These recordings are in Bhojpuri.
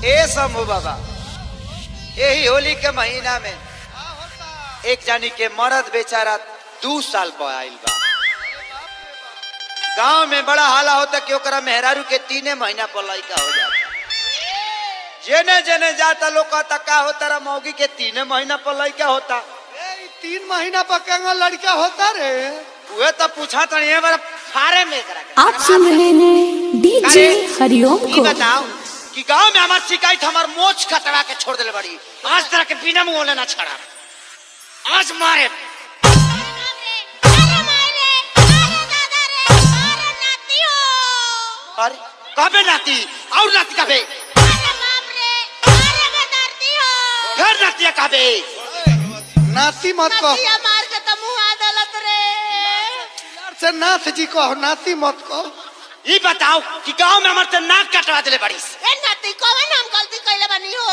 ए शंभू बाबा, यही होली के महीना में एक जानी के मर्द बेचारा 2 साल पर आइल बा। गांव में बड़ा हाला होता कि ओकरा मेहरारू के 3 महीना पर लड़का हो जाता। जेने जेने जाता लोग कहता का होता रा मौगी के 3 महीना पर लड़का होता। 3 महीना पर कंगा लड़का होता रे। वह तो पूछा तो ये बार फारे में करा। आप सुन रहे हैं डीजे हरिओम को। बताओ कि गांव में हमार शिकायत हमार मोच कटवा के छोड़ दिले बड़ी। आज तरह के बिना मुंह लेना छड़ा। आज मारे अरे कबे नाती और नाती कबे फिर नाती कबे नाती मत कहो मार के तो मुंह आदलत रे से नाथ जी कहो नाती मत कहो। ये बताओ कि गांव में हमारे नाक कटवा दिले बड़ी। ए नाती कौन हम गलती कइले बनी हो?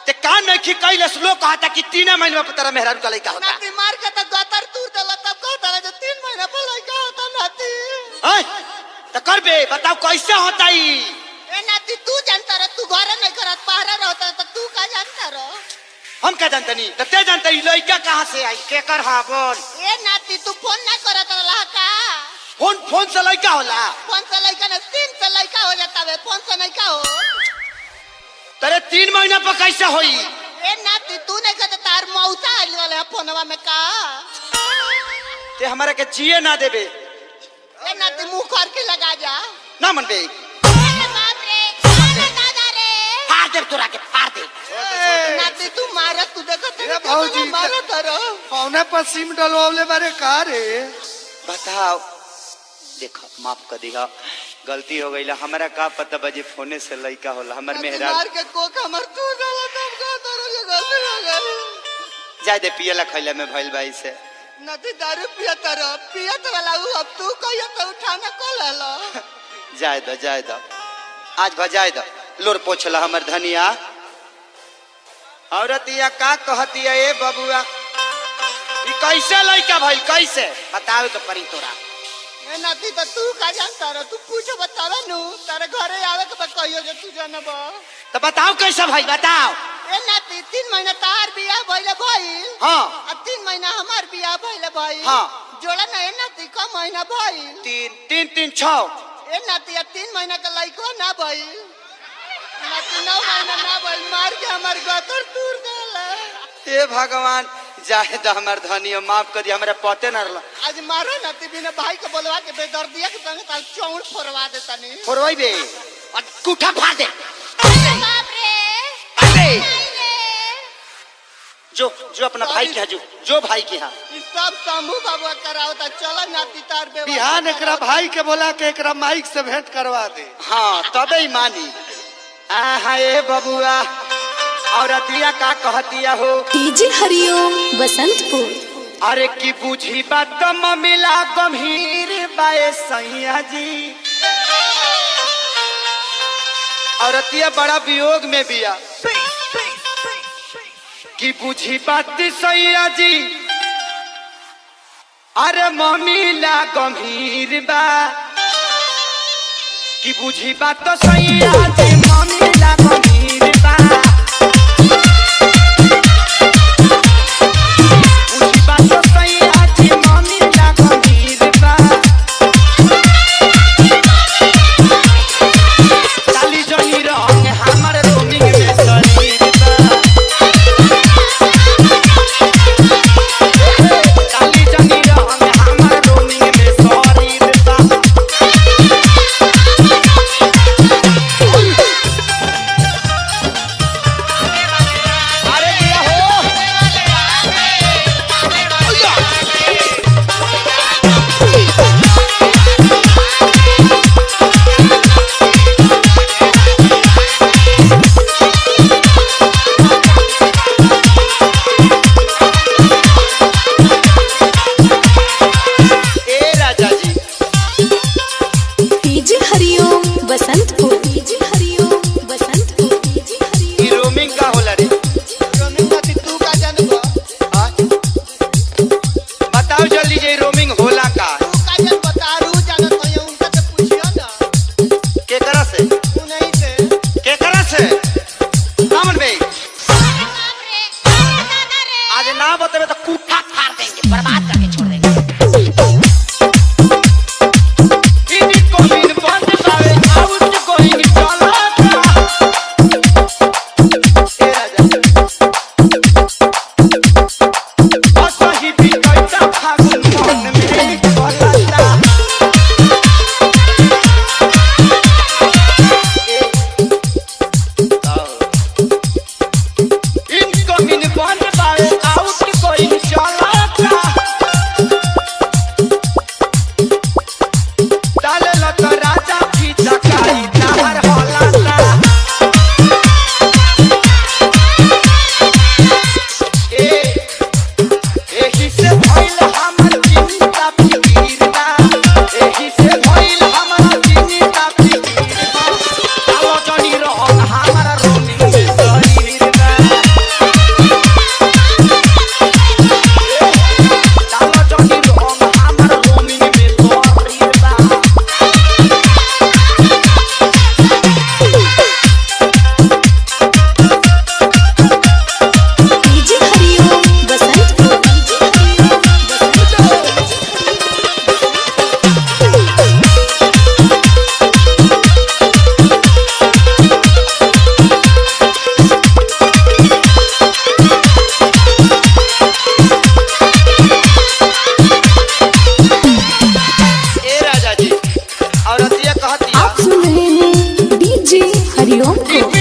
ते कान में खी कइले लोग कहता कि 3 महीने में तेरा मेहरारू का लड़का होता। नाती मार के तो गतर तूर देला तब कहता है जो 3 महीना पर लड़का होता नाती। हैं तो कर बे बताओ कैसे होता ही। ए नाती तू जानता रे तू घर नहीं करत पहरा रहता तो तू का जानता रो? हम क्या जानते नहीं तो ते जानते ही लड़का कहाँ से आई केकर हा बोल। ए नाती तू फोन ना करत रहा का? फोन से लड़का होला। फोन से लड़का ना 3 से लड़का हो जाता है फोन से नहीं का हो। तेरे 3 महीना पर कैसे होई? ए नाती तू नहीं कहता तार मौसा आइल वाला फोनवा में का? ते हमारे के जिए ना देबे। ए नाती मुंह कर के लगा जा ना मन बे। बाप रे अरे दादा रे फाड़ दे तोरा के फाड़ दे। नाती तू मारा तू देखो ए भौजी मारा धरो कौने पर सिम डलवावले बारे का रे। बताओ देखो माफ कर दिया गलती हो गई हमारा का पता बजे फोने से लड़का होला हमार मेहरारू मार के कोक हमर तू डाला तब का धरो के गलती हो गई। जाय दे पियला खैला में भइल भाई से। नदी दारू पियत वाला उ अब तू कहियो तो उठाना को लेलो। जाय दो आज बजाय दो लोर पोछला हमर धनिया। औरतिया का कहतिया ए बबुआ ई कैसे लड़का भइल कैसे बताओ तो परी तोरा। ए नाती तो तू का जानता रो तू पूछो बतावे नु तारे घरे आवे के कहियो जे तू जानबो तो बताओ कैसे भाई बताओ। ए नाती 3 महीना तार बियाह भइले भइल। हाँ अब 3 महीना हमार बियाह भइले भइल। हाँ जोड़ा ना ए नाती का महीना भइल 3 6 ए नाती अब 3 महीना का लइको ना भइल नाती 9 महीना ना भइल मार के हमार गतर तूर देला। हे भगवान जाहे तो हमार धनिया माफ कर दिया हमरा पते ना रहला। आज मारो नाती बिना भाई को बोलवा के बेदर्दिया के संग ताल चौड़ फोड़वा देता नहीं फोरवाई बे और कुठा फाड़ दे। बाप रे अरे जो अपना भाई के जो भाई के यहाँ ई सब शंभू बाबा करावता चलो नाती तार बे बिहान एकरा भाई के बोला के एकरा माइक से भेंट करवा दे। हाँ तबे ही मानी। आहा ए बबुआ औरतिया का कहतिया हो डीजे हरिओम बसंतपुर। अरे की बुझी बात मिला गंभीर बाए सैया जी। औरतिया बड़ा वियोग में बिया की बुझी बात सैया जी। अरे ममिला गंभीर बा की बुझी बात तो सैया जी ममिला गंभीर बा। बुझी बात तो सैया जी ममिला गंभीर बा। काली जनी रंग हमर रोमिंग में शरीर बा। काली जनी रंग हमर रोमिंग में शरीर बा।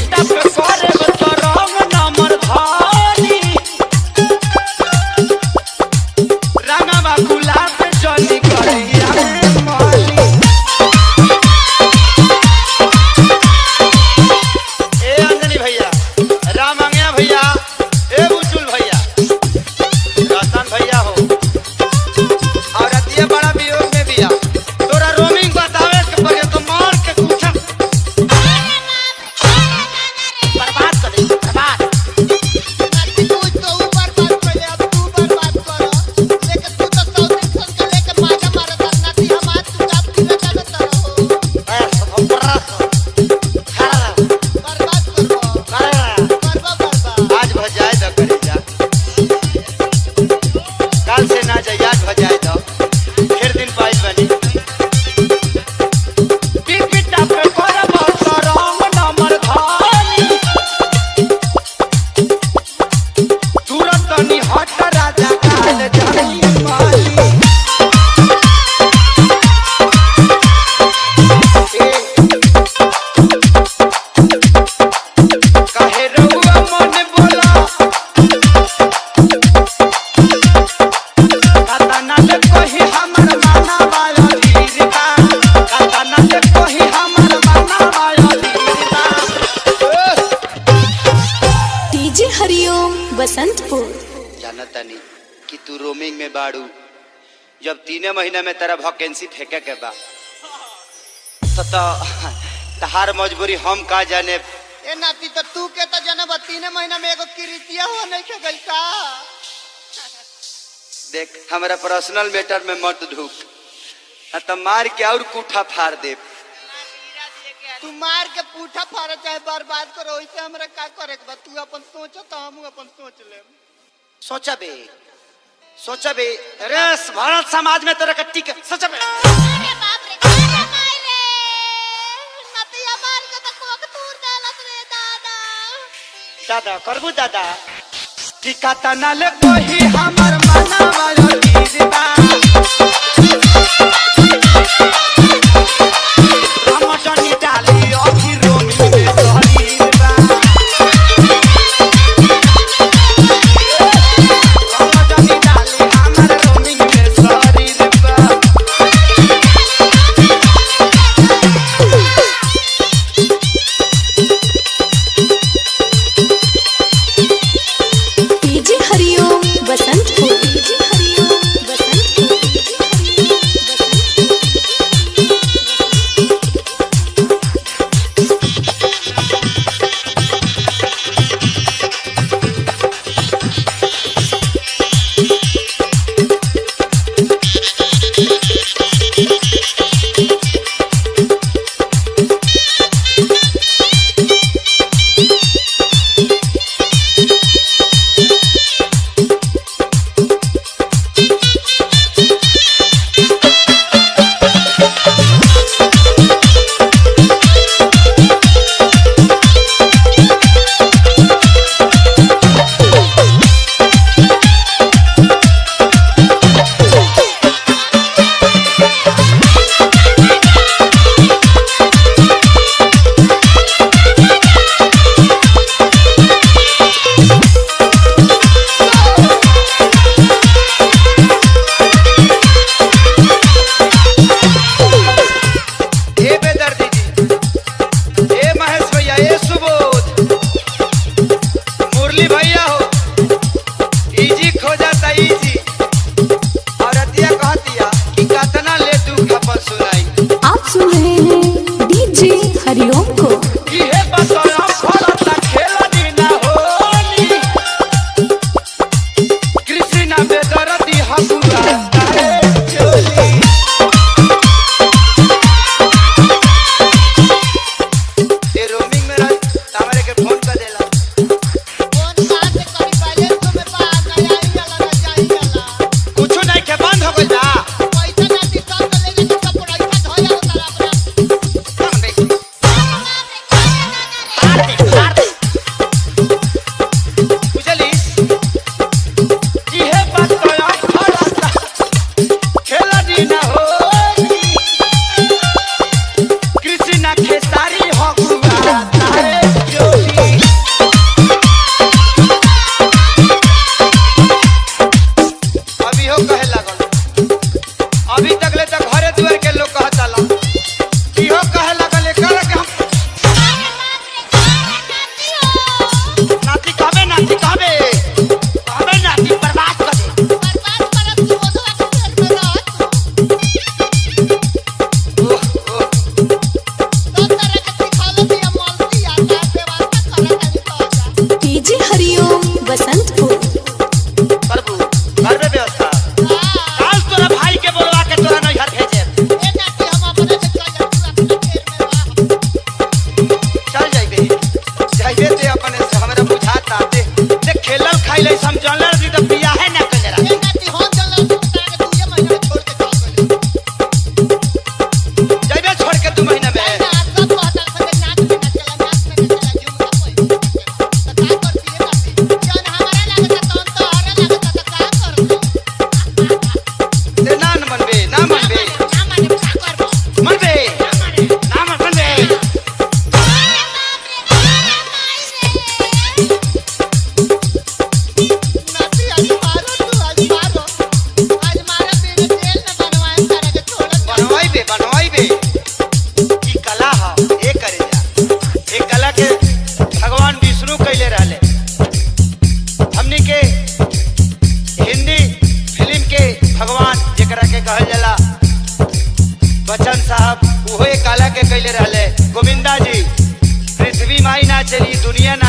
पिटा पे करे तो रंग नंबर धानी रंगवा गुलाब जली करिया माली ए अंजनी भैया राम अंगया भैया ए बुचुल भैया रतन भैया हो और अतिया बड़ा वियोग में बिया तोरा रोमिंग बतावे के पड़े तो मार के कुछा बर्बाद कर दे बर्बाद नाती तू तो ऊपर बात कर ले अब तू बर्बाद कर लेके तू तो 100 दिन सन के लेके माजा मारत नाती हम आज तू रात की लगा देता हो बर्बाद करबो आज भजाए द करे जा काल से ना जा याद भजाए द फिर दिन पाइल बनी पिपिटा पे करब रंग नंबर धानी तुरंत नि हट राजा काल जाई माली काहे रहुआ मन बोला कातना से कही हमर माना वाला लीरता कातना से कही हमर माना वाला लीरता डीजे हरिओम बसंतपुर। जानता नहीं कि तू रोमिंग में बाड़ू जब 3 महीना में तेरा वैकेंसी फेंके के बा तो तहार मजबूरी हम का जाने ए नाती तो तू के तो जनब 3 महीना में एगो किरितिया हो नहीं के गई का देख हमारा पर्सनल मैटर में मत ढूक ना तो मार के और कूठा फाड़ दे तू मार के पूठा फाड़ चाहे बर्बाद करो ओइसे हमरा का करे के बा तू अपन सोच तो हम अपन सोच लेम सोचा बे रेस भारत समाज में तेरा कट्टी के सोचा बे अरे बाप रे गाना मार रे नतिया मार के तो कोक तूर डालत रे दादा दादा करबू दादा टिकाता ना ले कोही हमर मना वाला लीरता रामचंद्र डाली अखी रोमी में सहरीरता रामचंद्र डाली हमर रोमी में सहरीरता डीजे हरिओम बसंतपुर। डीजे हरिओम बसंतपुर। कैले रहले। हमनी के हिंदी फिल्म के भगवान जेकरा के कहल जाला बच्चन साहब, उहे काला के कैले रहले। गोविंदा जी, पृथ्वी माई ना चली दुनिया ना